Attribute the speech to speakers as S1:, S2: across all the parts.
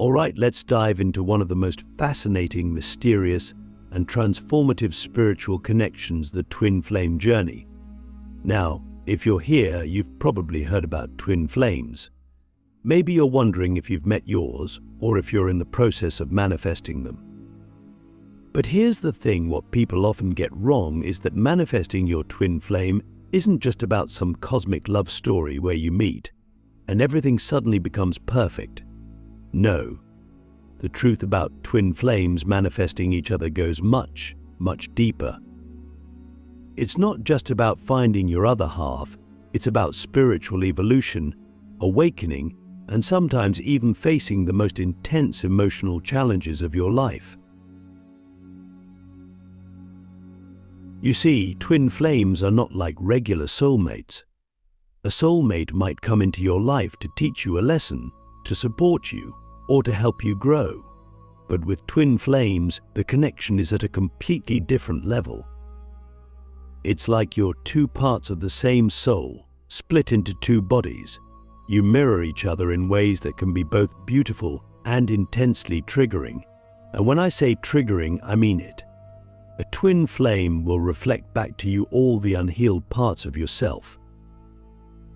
S1: Alright, let's dive into one of the most fascinating, mysterious, and transformative spiritual connections, the twin flame journey. Now, if you're here, you've probably heard about twin flames. Maybe you're wondering if you've met yours, or if you're in the process of manifesting them. But here's the thing, what people often get wrong is that manifesting your twin flame isn't just about some cosmic love story where you meet, and everything suddenly becomes perfect. No, the truth about twin flames manifesting each other goes much, much deeper. It's not just about finding your other half, it's about spiritual evolution, awakening, and sometimes even facing the most intense emotional challenges of your life. You see, twin flames are not like regular soulmates. A soulmate might come into your life to teach you a lesson, to support you, or to help you grow. But with twin flames, the connection is at a completely different level. It's like you're two parts of the same soul, split into two bodies. You mirror each other in ways that can be both beautiful and intensely triggering. And when I say triggering, I mean it. A twin flame will reflect back to you all the unhealed parts of yourself.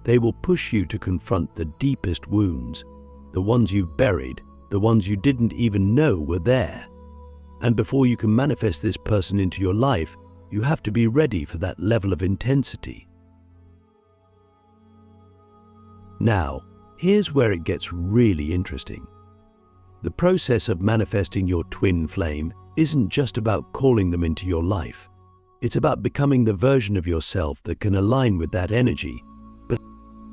S1: They will push you to confront the deepest wounds, the ones you've buried, the ones you didn't even know were there. And before you can manifest this person into your life, you have to be ready for that level of intensity. Now, here's where it gets really interesting. The process of manifesting your twin flame isn't just about calling them into your life. It's about becoming the version of yourself that can align with that energy.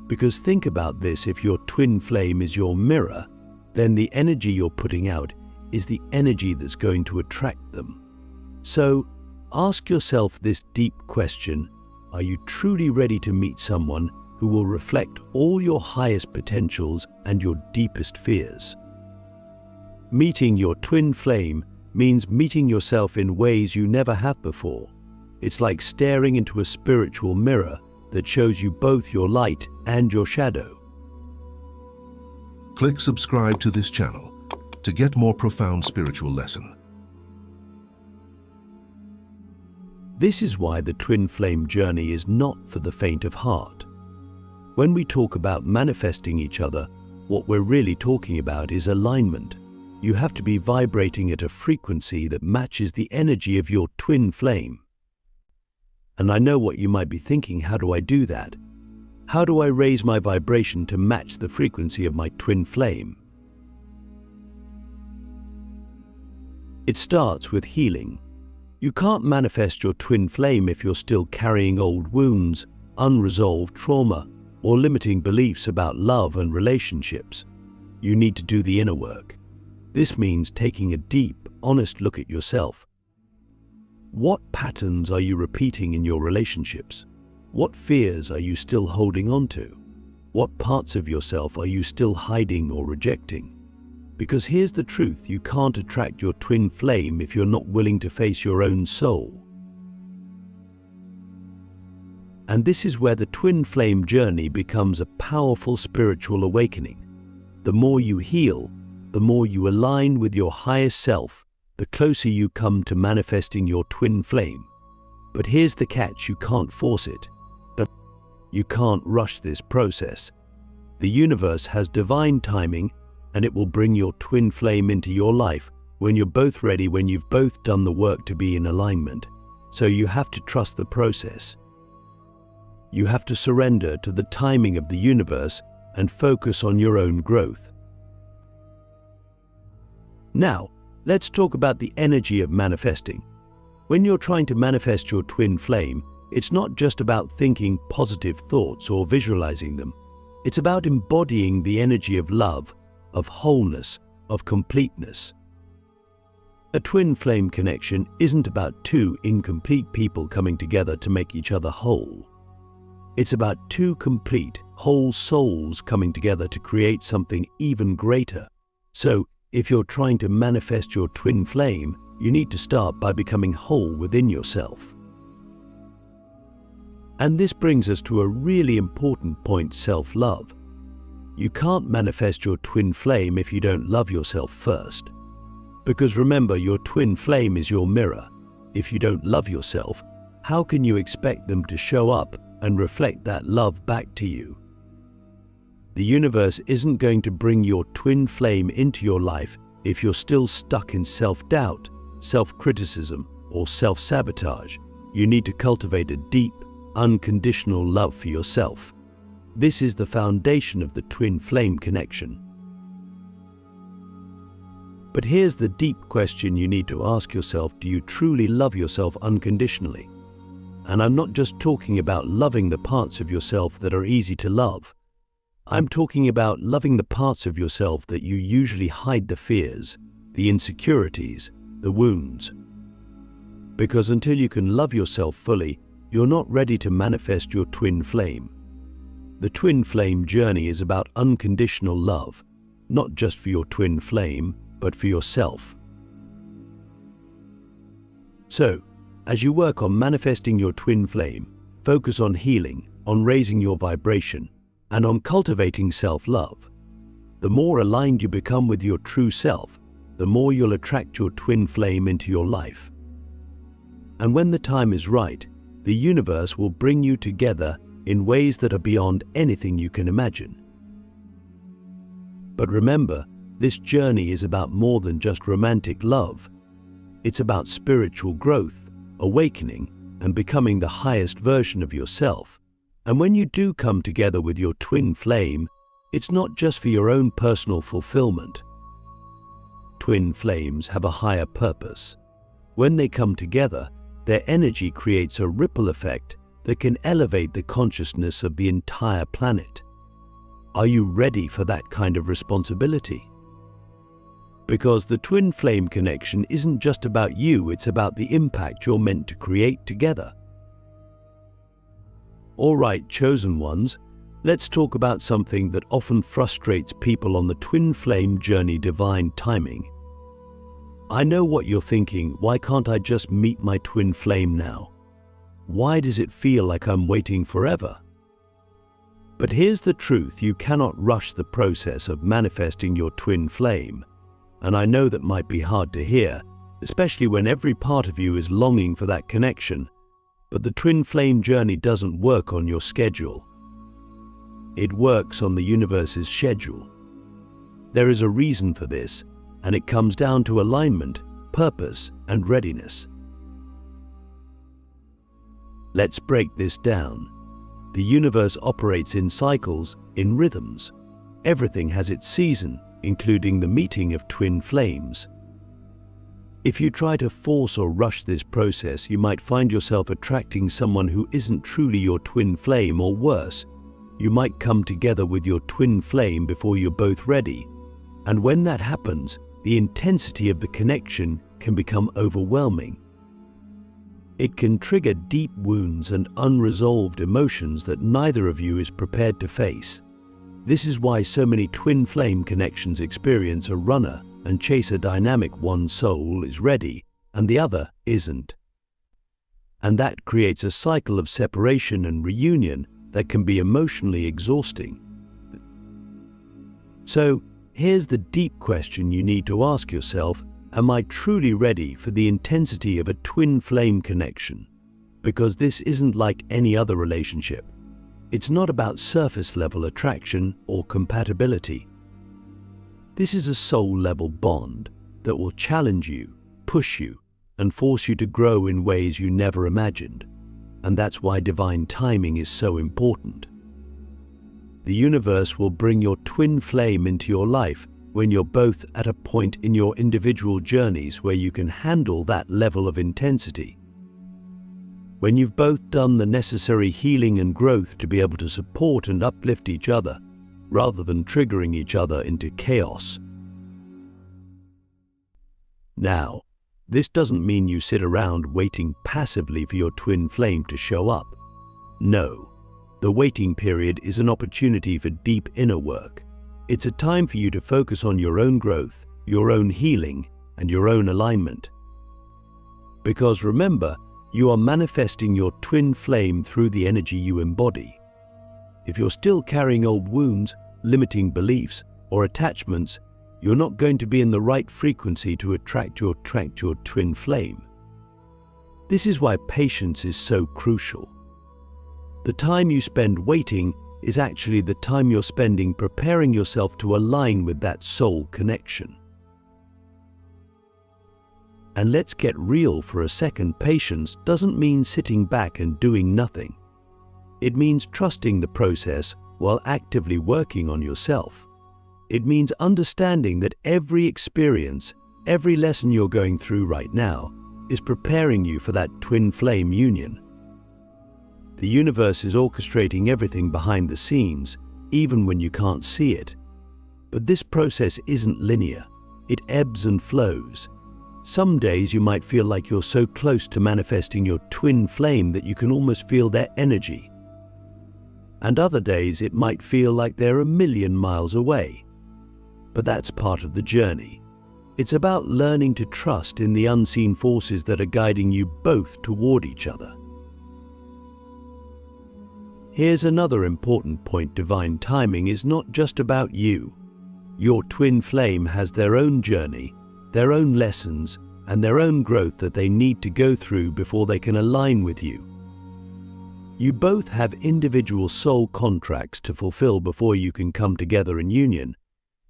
S1: Because think about this, if your twin flame is your mirror, then the energy you're putting out is the energy that's going to attract them. So, ask yourself this deep question: are you truly ready to meet someone who will reflect all your highest potentials and your deepest fears? Meeting your twin flame means meeting yourself in ways you never have before. It's like staring into a spiritual mirror that shows you both your light and your shadow.
S2: Click subscribe to this channel to get more profound spiritual lesson.
S1: This is why the twin flame journey is not for the faint of heart. When we talk about manifesting each other, what we're really talking about is alignment. You have to be vibrating at a frequency that matches the energy of your twin flame. And I know what you might be thinking: how do I do that? How do I raise my vibration to match the frequency of my twin flame? It starts with healing. You can't manifest your twin flame if you're still carrying old wounds, unresolved trauma, or limiting beliefs about love and relationships. You need to do the inner work. This means taking a deep, honest look at yourself. What patterns are you repeating in your relationships? What fears are you still holding on to? What parts of yourself are you still hiding or rejecting? Because here's the truth: you can't attract your twin flame if you're not willing to face your own soul. And this is where the twin flame journey becomes a powerful spiritual awakening. The more you heal, the more you align with your highest self, the closer you come to manifesting your twin flame. But here's the catch: you can't force it. You can't rush this process. The universe has divine timing, and it will bring your twin flame into your life when you're both ready, when you've both done the work to be in alignment. So you have to trust the process. You have to surrender to the timing of the universe and focus on your own growth. Now, let's talk about the energy of manifesting. When you're trying to manifest your twin flame, it's not just about thinking positive thoughts or visualizing them. It's about embodying the energy of love, of wholeness, of completeness. A twin flame connection isn't about two incomplete people coming together to make each other whole. It's about two complete, whole souls coming together to create something even greater. So, if you're trying to manifest your twin flame, you need to start by becoming whole within yourself. And this brings us to a really important point: self-love. You can't manifest your twin flame if you don't love yourself first. Because remember, your twin flame is your mirror. If you don't love yourself, how can you expect them to show up and reflect that love back to you? The universe isn't going to bring your twin flame into your life if you're still stuck in self-doubt, self-criticism, or self-sabotage. You need to cultivate a deep, unconditional love for yourself. This is the foundation of the twin flame connection. But here's the deep question you need to ask yourself: do you truly love yourself unconditionally? And I'm not just talking about loving the parts of yourself that are easy to love. I'm talking about loving the parts of yourself that you usually hide: the fears, the insecurities, the wounds. Because until you can love yourself fully, you're not ready to manifest your twin flame. The twin flame journey is about unconditional love, not just for your twin flame, but for yourself. So, as you work on manifesting your twin flame, focus on healing, on raising your vibration, and on cultivating self-love. The more aligned you become with your true self, the more you'll attract your twin flame into your life. And when the time is right, the universe will bring you together in ways that are beyond anything you can imagine. But remember, this journey is about more than just romantic love. It's about spiritual growth, awakening, and becoming the highest version of yourself. And when you do come together with your twin flame, it's not just for your own personal fulfillment. Twin flames have a higher purpose. When they come together, their energy creates a ripple effect that can elevate the consciousness of the entire planet. Are you ready for that kind of responsibility? Because the twin flame connection isn't just about you, it's about the impact you're meant to create together. All right, chosen ones, let's talk about something that often frustrates people on the twin flame journey: divine timing. I know what you're thinking: why can't I just meet my twin flame now? Why does it feel like I'm waiting forever? But here's the truth: you cannot rush the process of manifesting your twin flame. And I know that might be hard to hear, especially when every part of you is longing for that connection. But the twin flame journey doesn't work on your schedule. It works on the universe's schedule. There is a reason for this, and it comes down to alignment, purpose, and readiness. Let's break this down. The universe operates in cycles, in rhythms. Everything has its season, including the meeting of twin flames. If you try to force or rush this process, you might find yourself attracting someone who isn't truly your twin flame, or worse, you might come together with your twin flame before you're both ready. And when that happens, the intensity of the connection can become overwhelming. It can trigger deep wounds and unresolved emotions that neither of you is prepared to face. This is why so many twin flame connections experience a runner and chase a dynamic: one soul is ready and the other isn't. And that creates a cycle of separation and reunion that can be emotionally exhausting. So, here's the deep question you need to ask yourself: am I truly ready for the intensity of a twin flame connection? Because this isn't like any other relationship. It's not about surface-level attraction or compatibility. This is a soul-level bond that will challenge you, push you, and force you to grow in ways you never imagined. And that's why divine timing is so important. The universe will bring your twin flame into your life when you're both at a point in your individual journeys where you can handle that level of intensity. When you've both done the necessary healing and growth to be able to support and uplift each other, rather than triggering each other into chaos. Now, this doesn't mean you sit around waiting passively for your twin flame to show up. No, the waiting period is an opportunity for deep inner work. It's a time for you to focus on your own growth, your own healing, and your own alignment. Because remember, you are manifesting your twin flame through the energy you embody. If you're still carrying old wounds, limiting beliefs, or attachments, you're not going to be in the right frequency to attract your twin flame. This is why patience is so crucial. The time you spend waiting is actually the time you're spending preparing yourself to align with that soul connection. And let's get real for a second. Patience doesn't mean sitting back and doing nothing. It means trusting the process while actively working on yourself. It means understanding that every experience, every lesson you're going through right now, is preparing you for that twin flame union. The universe is orchestrating everything behind the scenes, even when you can't see it. But this process isn't linear. It ebbs and flows. Some days you might feel like you're so close to manifesting your twin flame that you can almost feel their energy. And other days it might feel like they're a million miles away. But that's part of the journey. It's about learning to trust in the unseen forces that are guiding you both toward each other. Here's another important point: divine timing is not just about you. Your twin flame has their own journey, their own lessons, and their own growth that they need to go through before they can align with you. You both have individual soul contracts to fulfill before you can come together in union.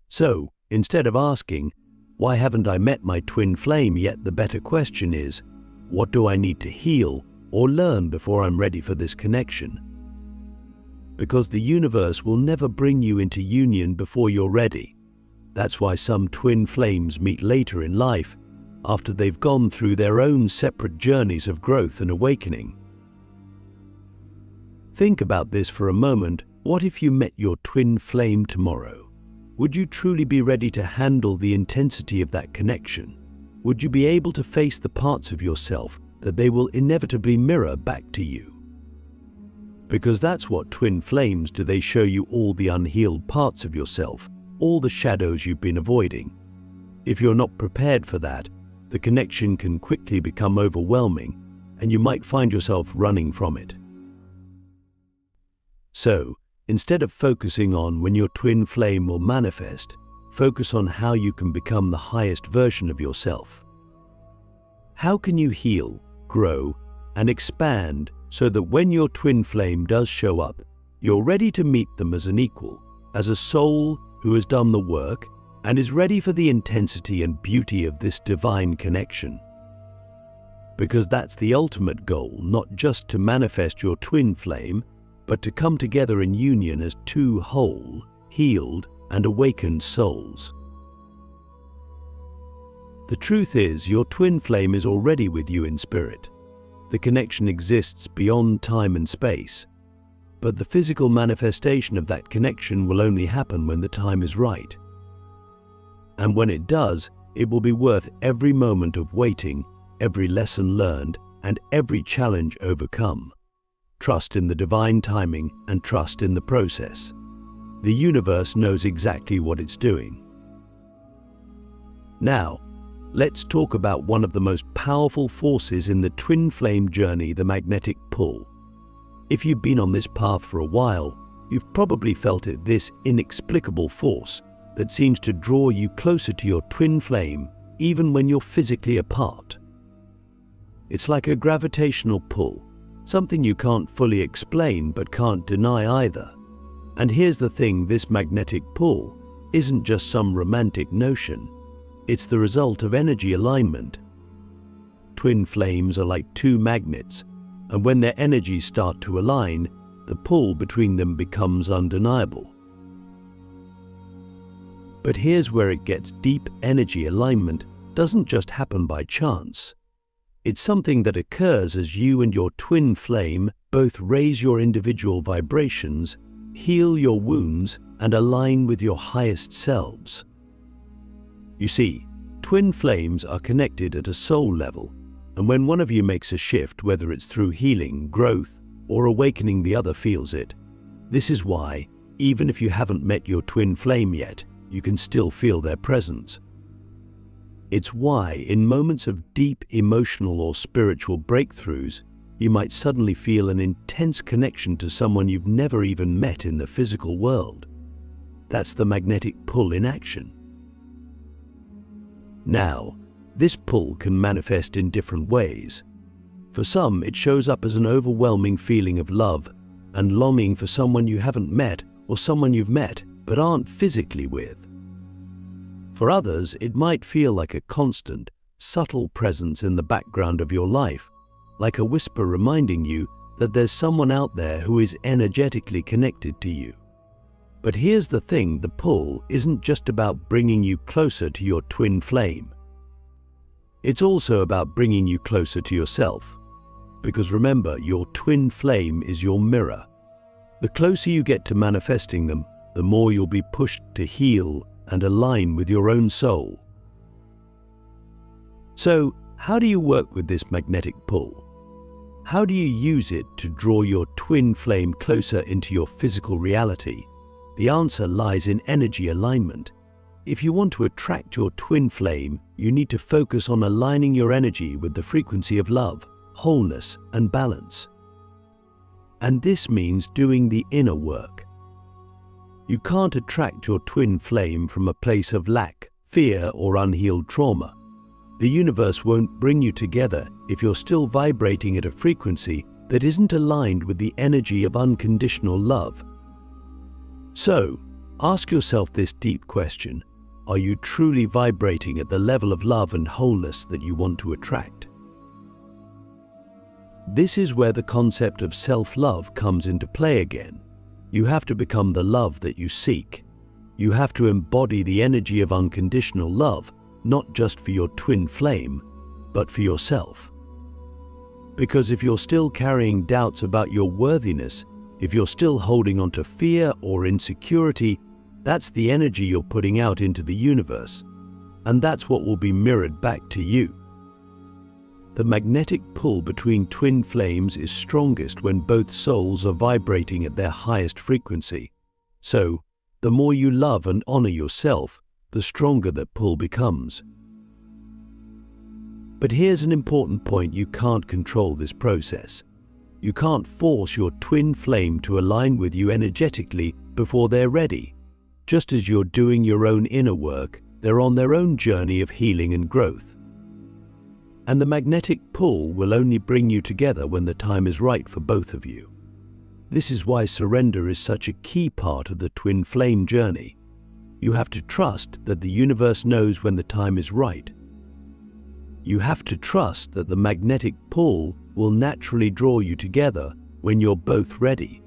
S1: So, instead of asking, "Why haven't I met my twin flame yet?" the better question is, "What do I need to heal or learn before I'm ready for this connection?" Because the universe will never bring you into union before you're ready. That's why some twin flames meet later in life, after they've gone through their own separate journeys of growth and awakening. Think about this for a moment. What if you met your twin flame tomorrow? Would you truly be ready to handle the intensity of that connection? Would you be able to face the parts of yourself that they will inevitably mirror back to you? Because that's what twin flames do. They show you all the unhealed parts of yourself, all the shadows you've been avoiding. If you're not prepared for that, the connection can quickly become overwhelming, and you might find yourself running from it. So, instead of focusing on when your twin flame will manifest, focus on how you can become the highest version of yourself. How can you heal, grow, and expand so that when your twin flame does show up, you're ready to meet them as an equal, as a soul who has done the work and is ready for the intensity and beauty of this divine connection? Because that's the ultimate goal, not just to manifest your twin flame, but to come together in union as two whole, healed, and awakened souls. The truth is, your twin flame is already with you in spirit. The connection exists beyond time and space, but the physical manifestation of that connection will only happen when the time is right. And when it does, it will be worth every moment of waiting, every lesson learned, and every challenge overcome. Trust in the divine timing and trust in the process. The universe knows exactly what it's doing. Now, let's talk about one of the most powerful forces in the twin flame journey, the magnetic pull. If you've been on this path for a while, you've probably felt it, this inexplicable force that seems to draw you closer to your twin flame even when you're physically apart. It's like a gravitational pull, something you can't fully explain but can't deny either. And here's the thing: this magnetic pull isn't just some romantic notion. It's the result of energy alignment. Twin flames are like two magnets, and when their energies start to align, the pull between them becomes undeniable. But here's where it gets deep. Energy alignment doesn't just happen by chance. It's something that occurs as you and your twin flame both raise your individual vibrations, heal your wounds, and align with your highest selves. You see, twin flames are connected at a soul level, and when one of you makes a shift, whether it's through healing, growth, or awakening, the other feels it. This is why, even if you haven't met your twin flame yet, you can still feel their presence. It's why, in moments of deep emotional or spiritual breakthroughs, you might suddenly feel an intense connection to someone you've never even met in the physical world. That's the magnetic pull in action. Now, this pull can manifest in different ways. For some, it shows up as an overwhelming feeling of love and longing for someone you haven't met or someone you've met but aren't physically with. For others, it might feel like a constant, subtle presence in the background of your life, like a whisper reminding you that there's someone out there who is energetically connected to you. But here's the thing, the pull isn't just about bringing you closer to your twin flame. It's also about bringing you closer to yourself. Because remember, your twin flame is your mirror. The closer you get to manifesting them, the more you'll be pushed to heal and align with your own soul. So, how do you work with this magnetic pull? How do you use it to draw your twin flame closer into your physical reality? The answer lies in energy alignment. If you want to attract your twin flame, you need to focus on aligning your energy with the frequency of love, wholeness, and balance. And this means doing the inner work. You can't attract your twin flame from a place of lack, fear, or unhealed trauma. The universe won't bring you together if you're still vibrating at a frequency that isn't aligned with the energy of unconditional love. So, ask yourself this deep question: are you truly vibrating at the level of love and wholeness that you want to attract? This is where the concept of self-love comes into play again. You have to become the love that you seek. You have to embody the energy of unconditional love, not just for your twin flame, but for yourself. Because if you're still carrying doubts about your worthiness, if you're still holding on to fear or insecurity, that's the energy you're putting out into the universe, and that's what will be mirrored back to you. The magnetic pull between twin flames is strongest when both souls are vibrating at their highest frequency. So, the more you love and honor yourself, the stronger that pull becomes. But here's an important point: you can't control this process. You can't force your twin flame to align with you energetically before they're ready. Just as you're doing your own inner work, they're on their own journey of healing and growth. And the magnetic pull will only bring you together when the time is right for both of you. This is why surrender is such a key part of the twin flame journey. You have to trust that the universe knows when the time is right. You have to trust that the magnetic pull will naturally draw you together when you're both ready.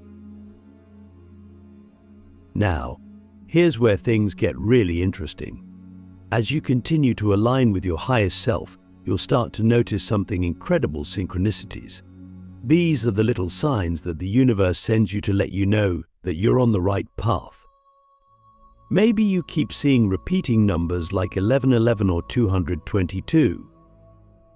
S1: Now, here's where things get really interesting. As you continue to align with your highest self, you'll start to notice something incredible: synchronicities. These are the little signs that the universe sends you to let you know that you're on the right path. Maybe you keep seeing repeating numbers like 1111 or 222.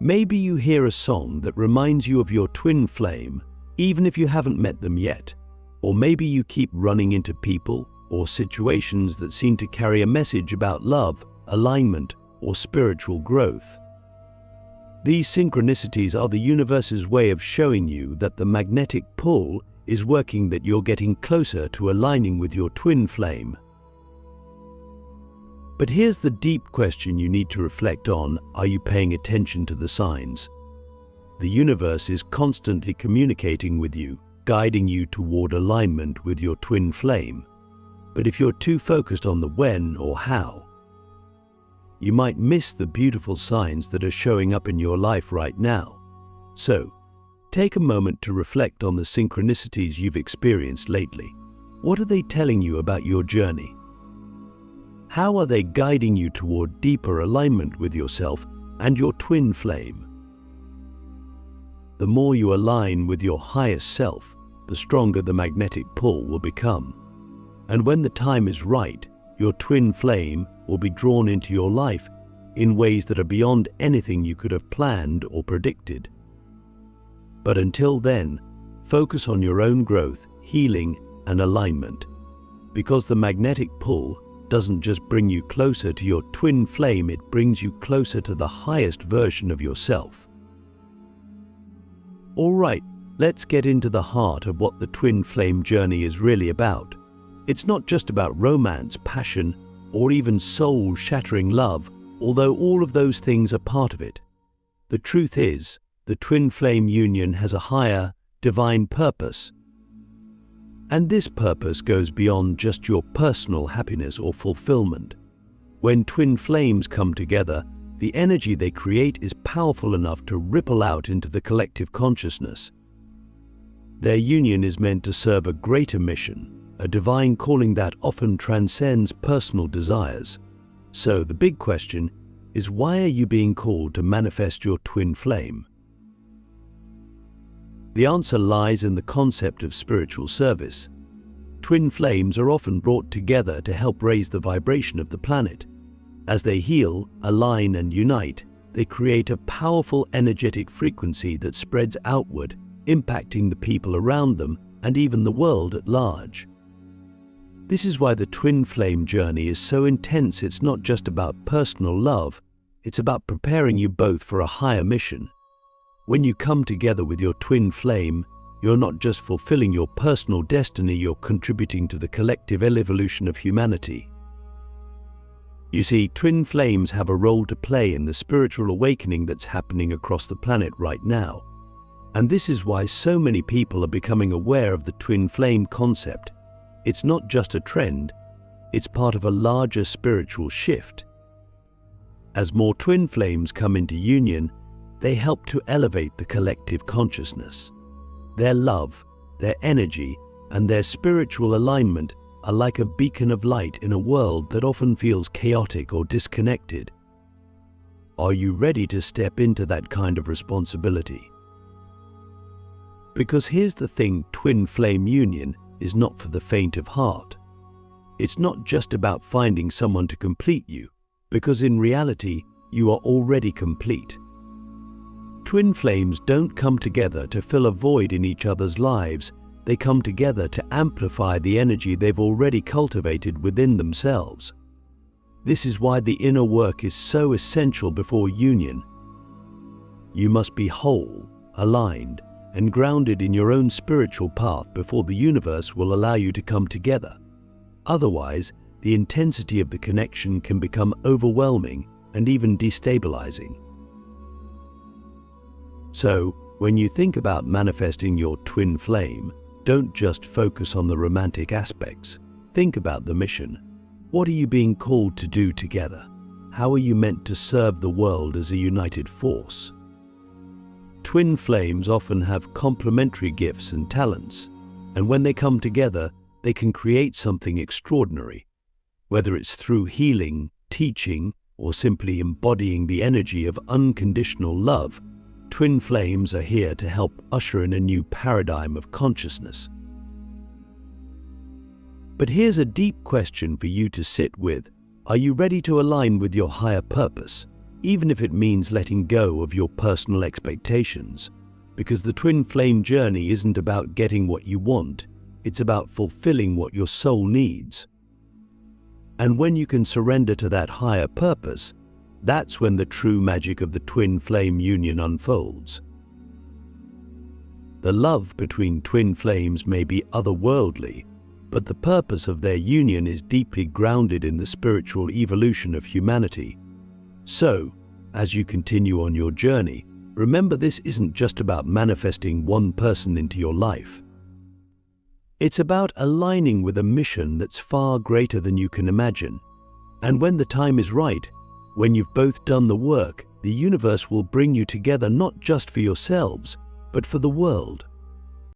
S1: Maybe you hear a song that reminds you of your twin flame, even if you haven't met them yet. Or maybe you keep running into people or situations that seem to carry a message about love, alignment, or spiritual growth. These synchronicities are the universe's way of showing you that the magnetic pull is working, that you're getting closer to aligning with your twin flame. But here's the deep question you need to reflect on: are you paying attention to the signs? The universe is constantly communicating with you, guiding you toward alignment with your twin flame. But if you're too focused on the when or how, you might miss the beautiful signs that are showing up in your life right now. So, take a moment to reflect on the synchronicities you've experienced lately. What are they telling you about your journey? How are they guiding you toward deeper alignment with yourself and your twin flame? The more you align with your highest self, the stronger the magnetic pull will become. And when the time is right, your twin flame will be drawn into your life in ways that are beyond anything you could have planned or predicted. But until then, focus on your own growth, healing, and alignment. Because the magnetic pull doesn't just bring you closer to your twin flame, it brings you closer to the highest version of yourself. All right, let's get into the heart of what the twin flame journey is really about. It's not just about romance, passion, or even soul-shattering love, although all of those things are part of it. The truth is, the twin flame union has a higher, divine purpose. And this purpose goes beyond just your personal happiness or fulfillment. When twin flames come together, the energy they create is powerful enough to ripple out into the collective consciousness. Their union is meant to serve a greater mission, a divine calling that often transcends personal desires. So the big question is, why are you being called to manifest your twin flame? The answer lies in the concept of spiritual service. Twin flames are often brought together to help raise the vibration of the planet. As they heal, align, and unite, they create a powerful energetic frequency that spreads outward, impacting the people around them and even the world at large. This is why the twin flame journey is so intense. It's not just about personal love, it's about preparing you both for a higher mission. When you come together with your twin flame, you're not just fulfilling your personal destiny, you're contributing to the collective evolution of humanity. You see, twin flames have a role to play in the spiritual awakening that's happening across the planet right now. And this is why so many people are becoming aware of the twin flame concept. It's not just a trend, it's part of a larger spiritual shift. As more twin flames come into union, they help to elevate the collective consciousness. Their love, their energy, and their spiritual alignment are like a beacon of light in a world that often feels chaotic or disconnected. Are you ready to step into that kind of responsibility? Because here's the thing, twin flame union is not for the faint of heart. It's not just about finding someone to complete you, because in reality, you are already complete. Twin flames don't come together to fill a void in each other's lives. They come together to amplify the energy they've already cultivated within themselves. This is why the inner work is so essential before union. You must be whole, aligned, and grounded in your own spiritual path before the universe will allow you to come together. Otherwise, the intensity of the connection can become overwhelming and even destabilizing. So, when you think about manifesting your twin flame, don't just focus on the romantic aspects. Think about the mission. What are you being called to do together? How are you meant to serve the world as a united force? Twin flames often have complementary gifts and talents, and when they come together, they can create something extraordinary. Whether it's through healing, teaching, or simply embodying the energy of unconditional love, twin flames are here to help usher in a new paradigm of consciousness. But here's a deep question for you to sit with. Are you ready to align with your higher purpose, even if it means letting go of your personal expectations? Because the twin flame journey isn't about getting what you want, it's about fulfilling what your soul needs. And when you can surrender to that higher purpose, that's when the true magic of the twin flame union unfolds. The love between twin flames may be otherworldly, but the purpose of their union is deeply grounded in the spiritual evolution of humanity. So, as you continue on your journey, remember this isn't just about manifesting one person into your life. It's about aligning with a mission that's far greater than you can imagine. And when the time is right, when you've both done the work, the universe will bring you together not just for yourselves, but for the world.